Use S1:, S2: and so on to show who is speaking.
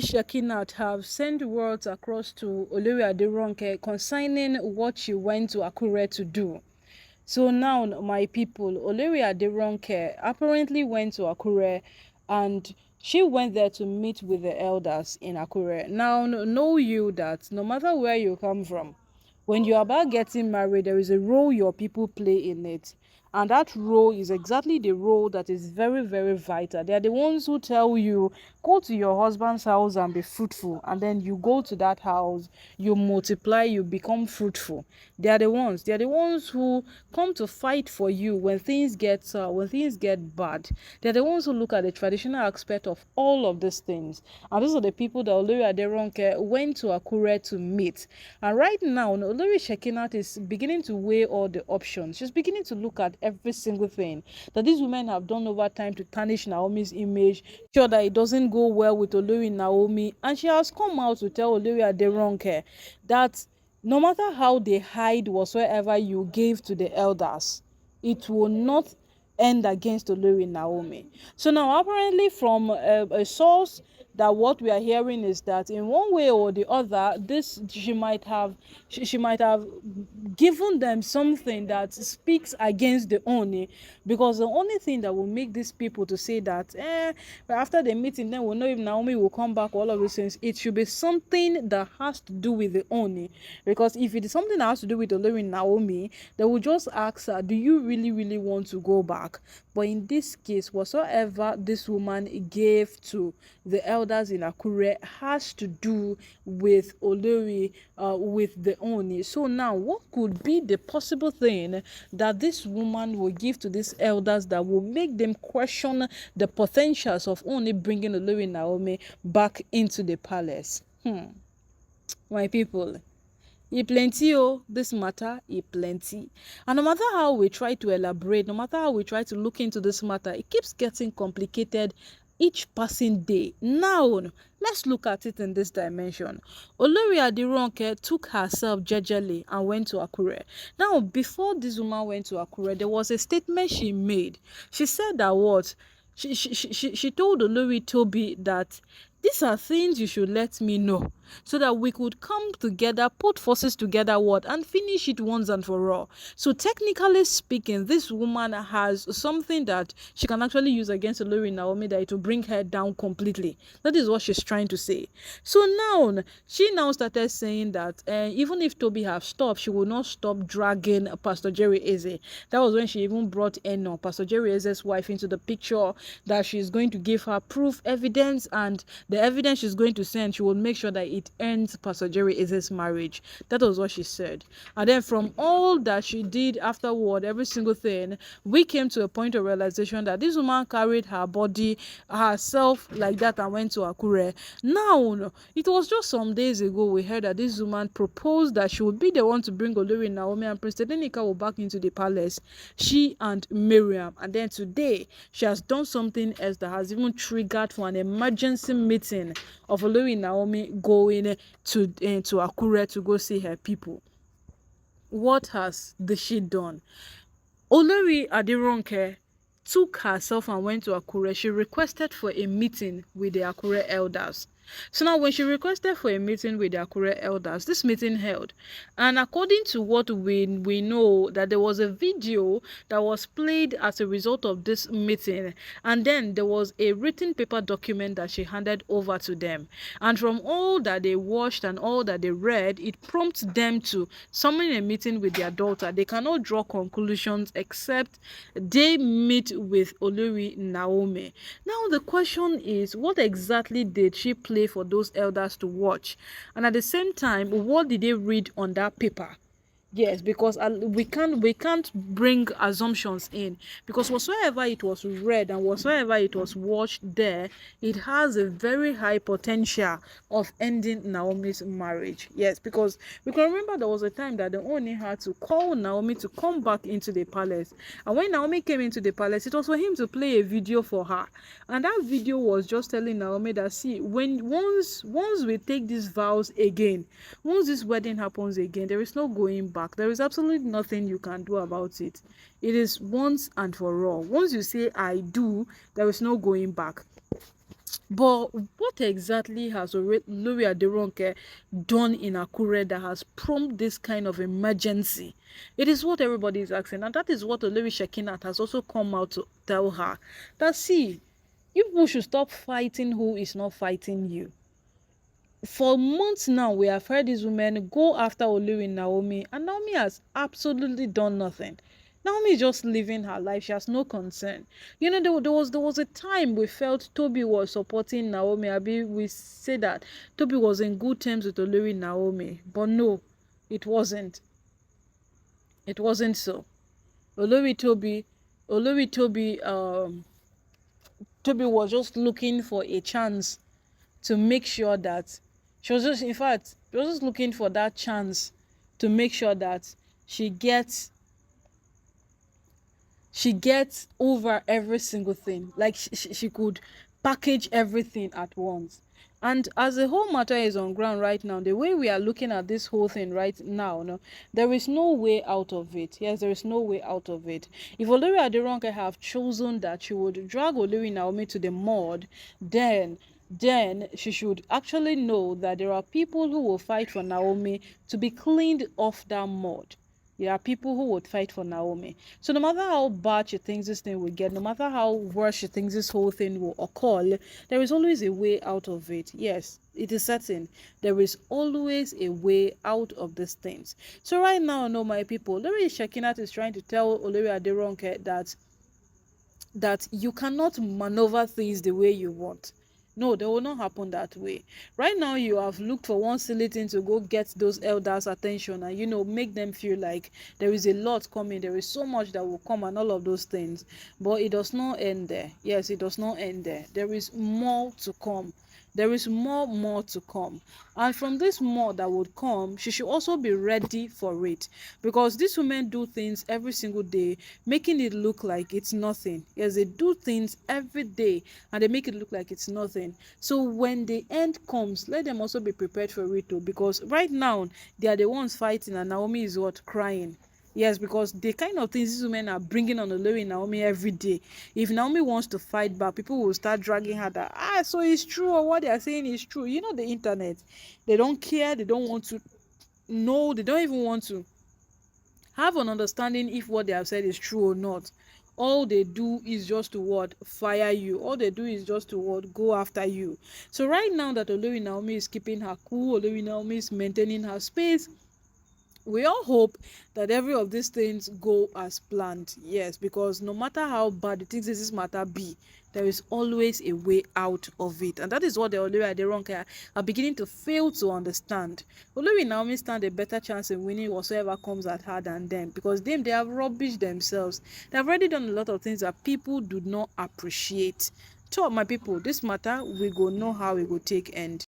S1: shekinate have sent words across to Olori Ronke concerning what she went to Akure to do. So now, my people, Olori Ronke apparently went to Akure, and she went there to meet with the elders in Akure. Now, know you that no matter where you come from, when you're about getting married, there is a role your people play in it. And that role is exactly the role that is very, very vital. They are the ones who tell you, go to your husband's house and be fruitful. And then you go to that house, you multiply, you become fruitful. They are the ones. They are the ones who come to fight for you when things get bad. They are the ones who look at the traditional aspect of all of these things. And those are the people that Olori Ronke went to Akure to meet. And right now, Olori Shekinat is beginning to weigh all the options. She's beginning to look at every single thing that these women have done over time to tarnish Naomi's image, sure that it doesn't go well with Olori Naomi. And she has come out to tell Olori Ronke that no matter how they hide whatsoever you gave to the elders, it will not end against Olori Naomi. So now apparently from a source, that what we are hearing is that in one way or the other, this she might have given them something that speaks against the Ooni, because the only thing that will make these people to say that but after the meeting then we'll know if Naomi will come back, all of these things, it should be something that has to do with the Ooni. Because if it is something that has to do with Olori Naomi, they will just ask her, do you really want to go back? But in this case, whatsoever this woman gave to the elders in Akure has to do with Olori, with the Ooni. So now, what could be the possible thing that this woman will give to these elders that will make them question the potentials of Ooni bringing Olori Naomi back into the palace? My people, e plenty this matter, e plenty. And no matter how we try to elaborate, no matter how we try to look into this matter, it keeps getting complicated each passing day. Now, let's look at it in this dimension. Olori Ronke took herself jejely and went to Akure. Now, before this woman went to Akure, there was a statement she made. She said that what? She told Olori Tobi that these are things you should let me know so that we could come together, put forces together, and finish it once and for all. So technically speaking, this woman has something that she can actually use against Olori Naomi, that it will bring her down completely. That is what she's trying to say. So now, she now started saying that even if Tobi have stopped, she will not stop dragging Pastor Jerry Eze. That was when she even brought Eno, Pastor Jerry Eze's wife, into the picture, that she's going to give her proof, evidence, and the evidence she's going to send, she will make sure that it ends Pastor Jerry Eze's marriage. That was what she said. And then from all that she did afterward, every single thing, we came to a point of realization that this woman carried her body herself like that and went to Akure. Now, it was just some days ago we heard that this woman proposed that she would be the one to bring Olori Naomi and Prince Tedenika will back into the palace, she and Mariam. And then today, she has done something else that has even triggered for an emergency meeting of Olori Naomi going to Akure to go see her people. What has she done? Olori Ronke took herself and went to Akure. She requested for a meeting with the Akure elders. So now when she requested for a meeting with the Akure elders, this meeting held. And according to what we know, that there was a video that was played as a result of this meeting. And then there was a written paper document that she handed over to them. And from all that they watched and all that they read, it prompted them to summon a meeting with their daughter. They cannot draw conclusions except they meet with Olori Naomi. Now the question is, what exactly did she play for those elders to watch? And at the same time, what did they read on that paper? Yes, because we can't bring assumptions in, because whatsoever it was read and whatsoever it was watched there, it has a very high potential of ending Naomi's marriage. Yes, because we can remember there was a time that the Ooni had to call Naomi to come back into the palace, and when Naomi came into the palace, it was for him to play a video for her, and that video was just telling Naomi that, see, once we take these vows again, once this wedding happens again, there is no going back. There is absolutely nothing you can do about it. It is once and for all. Once you say I do, there is no going back. But what exactly has Olori Aderonke done in Akure that has prompted this kind of emergency? It is what everybody is asking, and that is what Olori Shekinat has also come out to tell her. That see, you people should stop fighting who is not fighting you. For months now, we have heard these women go after Olori Naomi, and Naomi has absolutely done nothing. Naomi is just living her life. She has no concern. You know, there was a time we felt Tobi was supporting Naomi. Abi, we say that Tobi was in good terms with Olori Naomi, but no, it wasn't. It wasn't so. Olori Tobi, Olori Tobi was just looking for a chance to make sure that she was just, in fact, she was just looking for that chance to make sure that she gets she gets over every single thing. Like she could package everything at once. And as the whole matter is on ground right now, the way we are looking at this whole thing right now, no, there is no way out of it. Yes, there is no way out of it. If Olori Aderonke have chosen that she would drag Olori Naomi to the mud, then she should actually know that there are people who will fight for Naomi to be cleaned off that mud. There are people who would fight for Naomi. So no matter how bad she thinks this thing will get, no matter how worse she thinks this whole thing will occur, there is always a way out of it. Yes, it is certain. There is always a way out of these things. So right now, no, my people, Olori Shekinat is trying to tell Olori Aderonke that you cannot maneuver things the way you want. No, they will not happen that way. Right now, you have looked for one silly thing to go get those elders' attention and, make them feel like there is a lot coming. There is so much that will come and all of those things. But it does not end there. Yes, it does not end there. There is more to come. There is more to come, and from this more that would come, she should also be ready for it, because these women do things every single day making it look like it's nothing. Yes, they do things every day and they make it look like it's nothing. So when the end comes, let them also be prepared for it too, because right now they are the ones fighting and Naomi is what, crying. Yes, because the kind of things these women are bringing on Olori Naomi every day. If Naomi wants to fight back, people will start dragging her that, so it's true, or what they are saying is true. You know, the internet, they don't care, they don't want to know, they don't even want to have an understanding if what they have said is true or not. All they do is just to what, fire you. All they do is just to what, go after you. So right now that Olori Naomi is keeping her cool, Olori Naomi is maintaining her space, we all hope that every of these things go as planned. Yes, because no matter how bad the things this matter be, there is always a way out of it, and that is what the Olori Aderonke are beginning to fail to understand. Olori Naomi stand a better chance in winning whatsoever comes at her than them, because they have rubbish themselves. They have already done a lot of things that people do not appreciate. So my people, this matter we go know how we go take end.